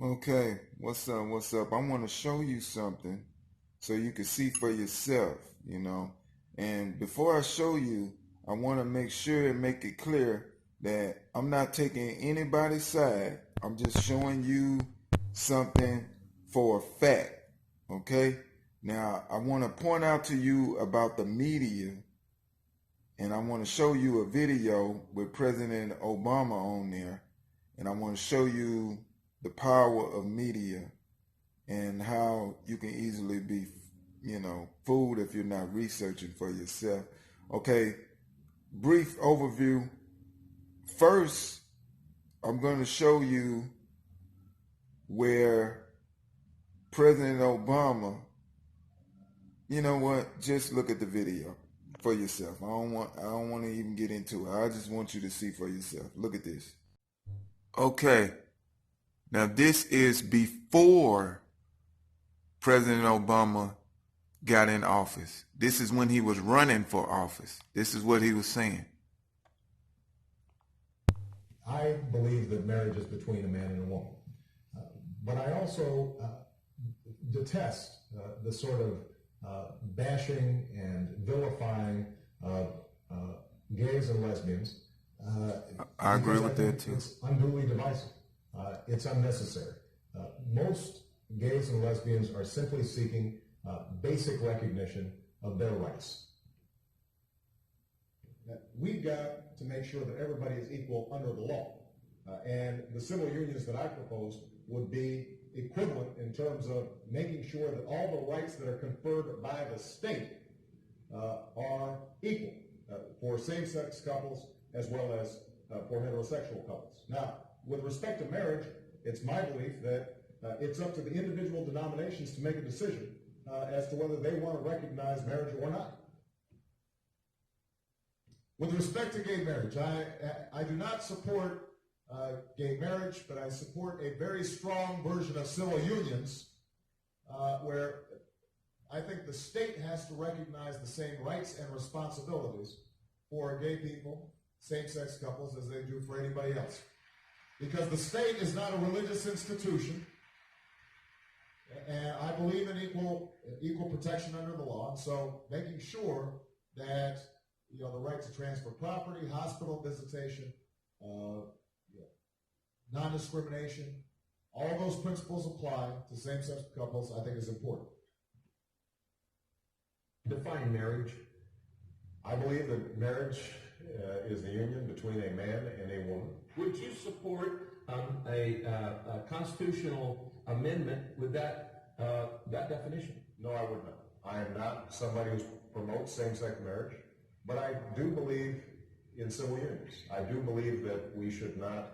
Okay, what's up? What's up? I want to show you something so you can see for yourself. And before I show you, I want to make sure and make it clear that I'm not taking anybody's side. I'm just showing you something for a fact. Okay? Now, I want to point out to you about the media, and I want to show you a video with President Obama on there, and I want to show you the power of media and how you can easily be, fooled if you're not researching for yourself. Okay, brief overview. First, I'm going to show you where President Obama, you know what? Just look at the video for yourself. I don't want to even get into it. I just want you to see for yourself. Look at this. Okay. Now, this is before President Obama got in office. This is when he was running for office. This is what he was saying. I believe that marriage is between a man and a woman. But I also detest the sort of bashing and vilifying of gays and lesbians. I agree with that too. It's unduly divisive. It's unnecessary. Most gays and lesbians are simply seeking basic recognition of their rights. We've got to make sure that everybody is equal under the law. And the civil unions that I proposed would be equivalent in terms of making sure that all the rights that are conferred by the state are equal for same-sex couples as well as for heterosexual couples. Now, with respect to marriage, it's my belief that it's up to the individual denominations to make a decision as to whether they want to recognize marriage or not. With respect to gay marriage, I do not support gay marriage, but I support a very strong version of civil unions where I think the state has to recognize the same rights and responsibilities for gay people, same-sex couples, as they do for anybody else. Because the state is not a religious institution, and I believe in equal protection under the law. And so making sure that the right to transfer property, hospital visitation, non-discrimination, all those principles apply to same-sex couples, I think is important. Define marriage. I believe that marriage is the union between a man and a woman. Would you support a constitutional amendment with that definition? No, I would not. I am not somebody who promotes same-sex marriage, but I do believe in civil unions. I do believe that we should not,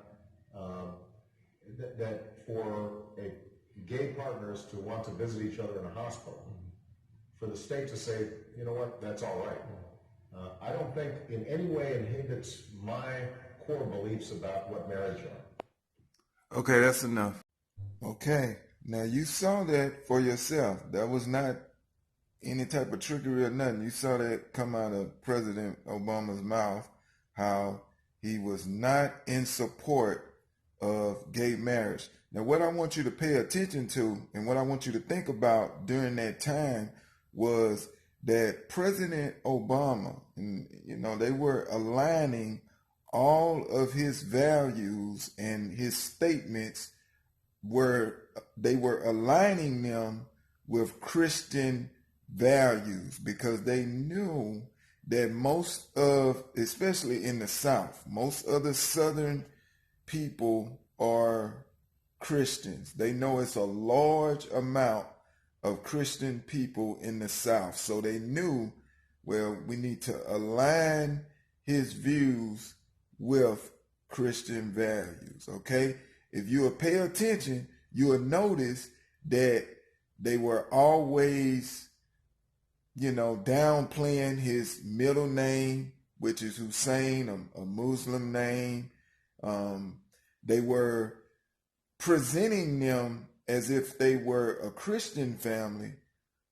that for gay partners to want to visit each other in a hospital, for the state to say, you know what, that's all right. I don't think in any way inhibits my core beliefs about what marriage are. Okay, that's enough. Okay, now you saw that for yourself. That was not any type of trickery or nothing. You saw that come out of President Obama's mouth, how he was not in support of gay marriage. Now, what I want you to pay attention to and what I want you to think about during that time was that President Obama, and they were aligning all of his values and his statements they were aligning them with Christian values, because they knew that most of, especially in the South, most of the Southern people are Christians. They know it's a large amount of Christian people in the South. So they knew, well, we need to align his views with Christian values, okay? If you will pay attention, you will notice that they were always, downplaying his middle name, which is Hussein, a Muslim name. They were presenting them as if they were a Christian family,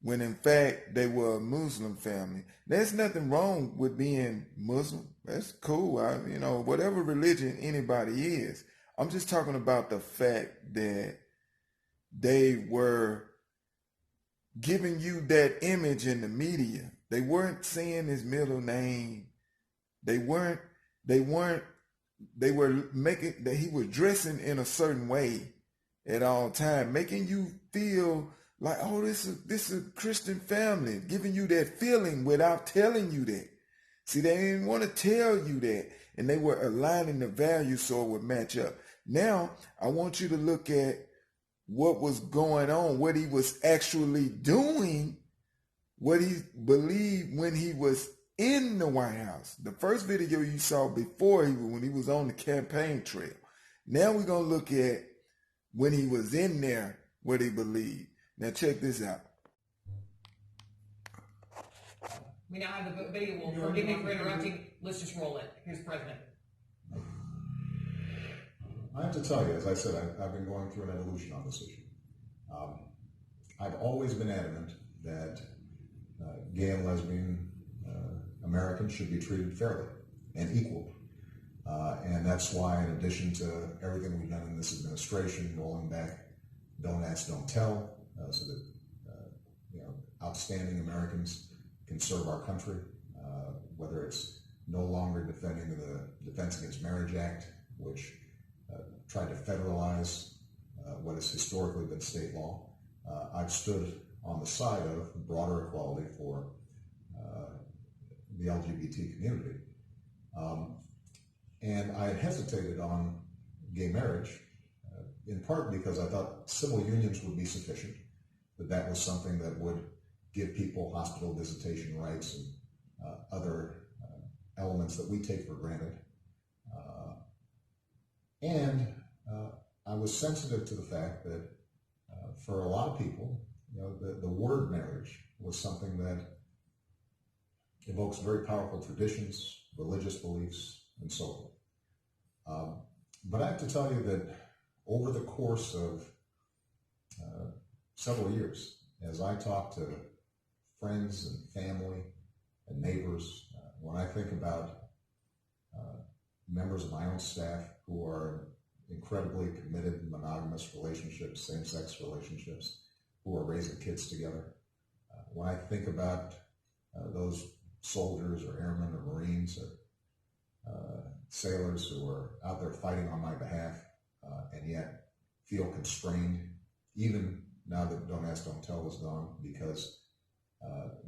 when in fact they were a Muslim family. There's nothing wrong with being Muslim. That's cool. Whatever religion anybody is. I'm just talking about the fact that they were giving you that image in the media. They weren't saying his middle name. They weren't, they weren't, they were making that he was dressing in a certain way at all time, making you feel like, oh, this is a Christian family, giving you that feeling without telling you that. See, they didn't want to tell you that, and they were aligning the values so it would match up. Now, I want you to look at what was going on, what he was actually doing, what he believed when he was in the White House. The first video you saw before when he was on the campaign trail. Now we're going to look at when he was in there, what he believed. Now check this out. We now have the video. Well, forgive me for interrupting. Let's just roll it. Here's the president. I have to tell you, as I said, I've been going through an evolution on this issue. I've always been adamant that gay and lesbian Americans should be treated fairly and equally. And that's why, in addition to everything we've done in this administration, rolling back Don't Ask, Don't Tell, so that outstanding Americans can serve our country, whether it's no longer defending the Defense Against Marriage Act, which tried to federalize what has historically been state law. I've stood on the side of broader equality for the LGBT community. And I had hesitated on gay marriage, in part because I thought civil unions would be sufficient, that was something that would give people hospital visitation rights and other elements that we take for granted. And I was sensitive to the fact that for a lot of people, the word marriage was something that evokes very powerful traditions, religious beliefs, and so forth. But I have to tell you that over the course of several years, as I talk to friends and family and neighbors, when I think about members of my own staff who are incredibly committed monogamous relationships, same-sex relationships, who are raising kids together, when I think about those soldiers or airmen or Marines or sailors who are out there fighting on my behalf and yet feel constrained, even now that Don't Ask, Don't Tell is gone, because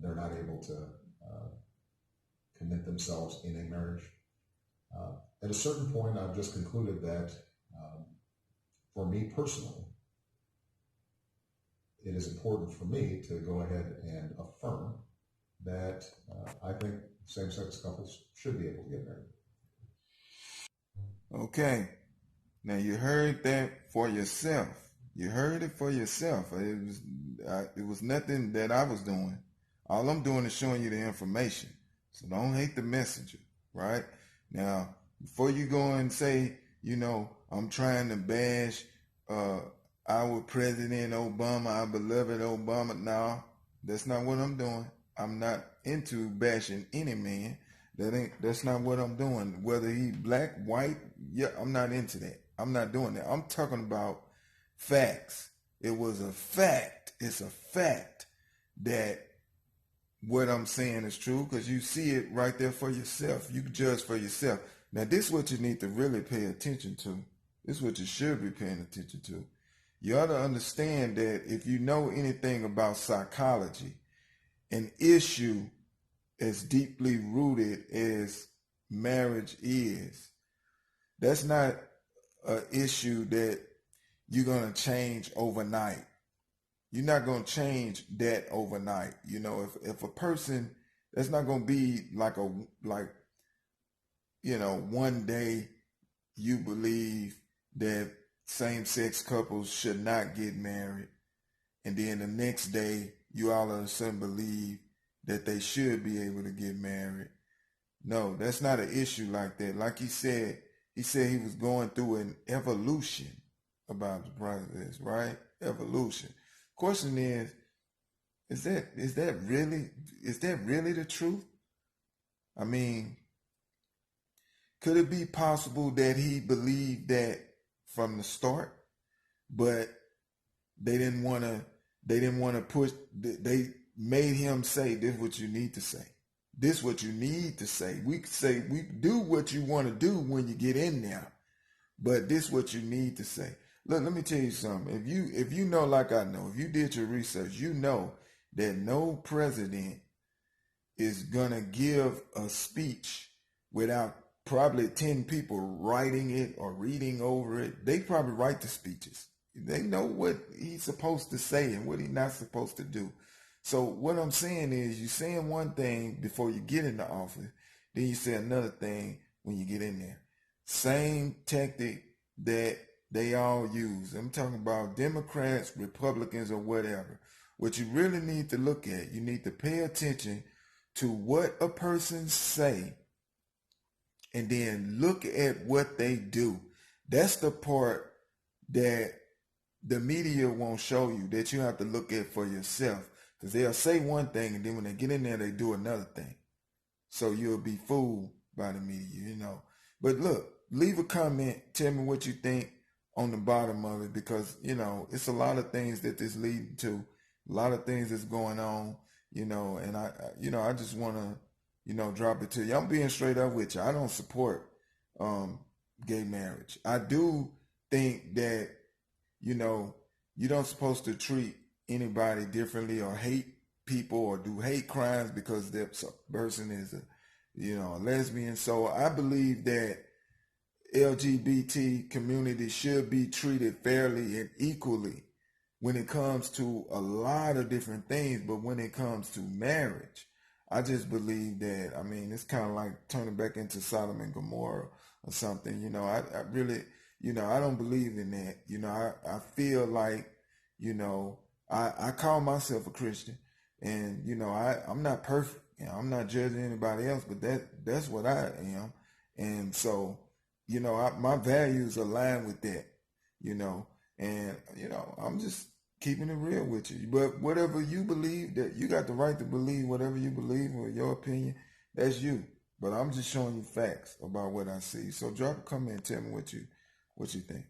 they're not able to commit themselves in a marriage. At a certain point, I've just concluded that for me personally, it is important for me to go ahead and affirm that I think same-sex couples should be able to get married. Okay. Now you heard that for yourself. You heard it for yourself. It was nothing that I was doing. All I'm doing is showing you the information. So don't hate the messenger, right? Now, before you go and say, I'm trying to bash our President Obama, our beloved Obama. No, that's not what I'm doing. I'm not into bashing any man. That's not what I'm doing. Whether he black, white, I'm not into that. I'm not doing that. I'm talking about facts. It was a fact. It's a fact that what I'm saying is true, because you see it right there for yourself. You can judge for yourself. Now, this is what you need to really pay attention to. This is what you should be paying attention to. You ought to understand that if you know anything about psychology, an issue as deeply rooted as marriage is, that's not an issue that you're going to change overnight. You're not going to change that overnight. If a person, that's not going to be like one day you believe that same-sex couples should not get married, and then the next day you all of a sudden believe that they should be able to get married. No, that's not an issue like that. Like he said he was going through an evolution about the process, right? Evolution. Question is that really the truth? I mean, could it be possible that he believed that from the start, but they didn't want to push. They made him say, "This is what you need to say. This is what you need to say." We say we do what you want to do when you get in there, but this is what you need to say. Look, let me tell you something. If you know, like I know, if you did your research, you know that no president is gonna give a speech without probably 10 people writing it or reading over it. They probably write the speeches. They know what he's supposed to say and what he's not supposed to do. So what I'm saying is, you're saying one thing before you get into office, then you say another thing when you get in there. Same tactic that they all use. I'm talking about Democrats, Republicans, or whatever. What you really need to look at, you need to pay attention to what a person say, and then look at what they do. That's the part that the media won't show you, that you have to look at for yourself. Because they'll say one thing, and then when they get in there, they do another thing. So you'll be fooled by the media, But look, leave a comment. Tell me what you think on the bottom of it, because, it's a lot of things that this leading to, a lot of things that's going on, and I just want to, drop it to you. I'm being straight up with you. I don't support gay marriage. I do think that, you don't supposed to treat anybody differently or hate people or do hate crimes because that person is a lesbian. So I believe that LGBT community should be treated fairly and equally when it comes to a lot of different things. But when it comes to marriage, I just believe that, it's kind of like turning back into Sodom and Gomorrah or something. I really, I don't believe in that. I feel like, I call myself a Christian, and, I'm not perfect. I'm not judging anybody else, but that's what I am. And so, my values align with that, and, I'm just keeping it real with you. But whatever you believe, that you got the right to believe whatever you believe or your opinion, that's you. But I'm just showing you facts about what I see. So drop a comment and tell me what you think.